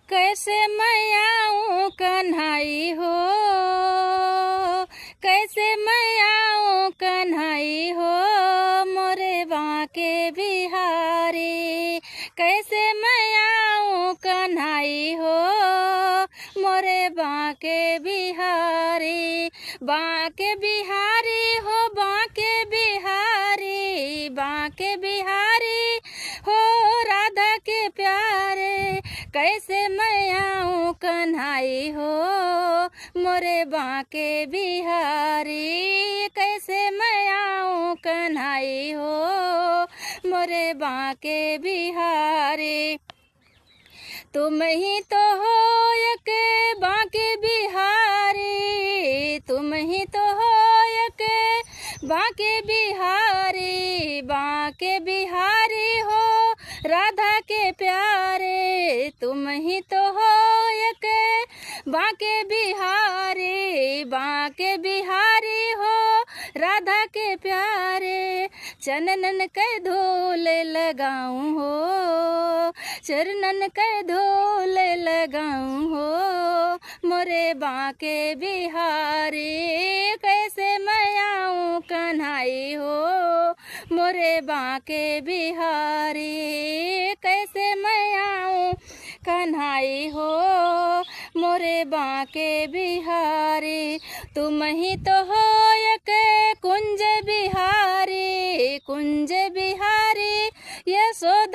कैसे मैं आऊँ कन्हाई हो, कैसे मैं आऊँ कन्हाई हो, मोरे बांके बिहारी। कैसे मैं आऊँ कन्हाई हो, मोरे बांके बिहारी। बांके बिहारी हो, बांके बिहारी, बांके बिहारी हो, राधा के प्यारे। कैसे मैं आऊँ कन्हाई हो, मोरे बांके बिहारी। कैसे मैं आऊँ कन्हाई हो, मोरे बांके बिहारी। तुम ही तो हो एक बांके बिहारी, तुम ही तो हो एक बांके बिहारी। बांके बिहारी हो, राधा के प्यारे। तुम ही तो हो एक बांके बिहारी, बांके बिहारी हो, राधा के प्यारे। चरणन के धूल लगाऊं हो, चरणन के धूल लगाऊं हो, मोरे बांके बिहारी। कैसे मैं आऊँ कन्हाई हो, मोरे बांके बिहारी। कैसे मैं आऊँ कन्हाई हो, मोरे बांके बिहारी। तुम ही तो हो एक कुंज बिहारी, कुंज बिहारी, यशोदा